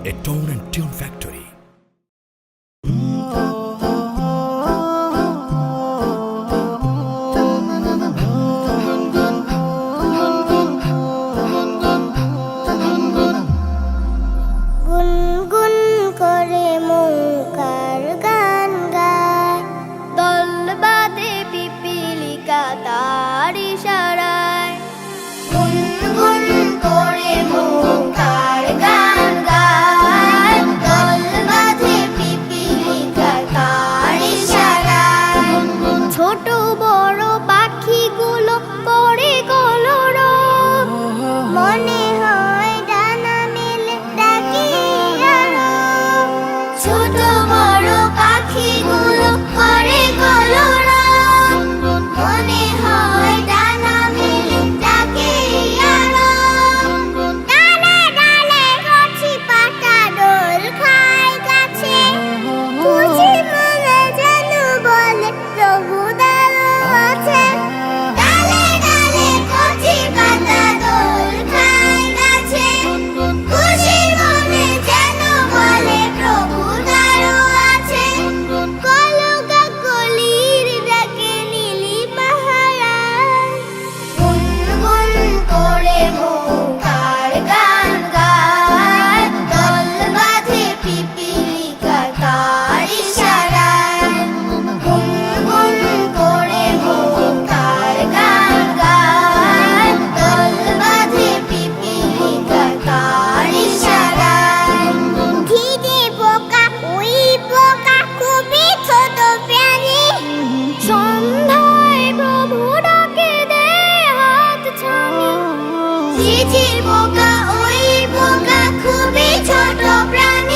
a tone and tune factory. গুনগুন করে মৌকার গান গায়, দল বাঁধে পিপীলিকা তার ইশারায়। গুনগুন করে মৌকার গান গায়, দল বাঁধে পিপীলিকা তার ইশারায়। ছোট বড় পাখিগুলো করে কলরব, মনে হয় ডানা মেলে ডাকে আরব। ছোট বড় পাখিগুলো করে কলরব, মনে হয় ডানা মেলে ডাকে আরব। ডালে ডালে কচি পাতা দোল খায় গাছে, খুশি মনে যেন বলে প্রভু দাঁড়ো আছে। ডালে ডালে কচি পাতা দোল খায় গাছে, খুশি মনে যেন বলে প্রভু দাঁড়ো আছে। কলকা কলির ডাকে নীলি পাহারায়, গুনগুন করে মৌকার গান গায়, দল বাঁধে পিপীলিকা তার ইশারায়। গুনগুন করে মৌকার গান গায়, দল বাঁধে পিপীলিকা তার ইশারায়। খিদে পোকা ওই পোকা খুবই ছোট প্রাণী, সন্ধ্যায় প্রভু ডাকে দে হাত ছানি। ঝিঝির পোকা ওই পোকা খুবই ছোট প্রাণী,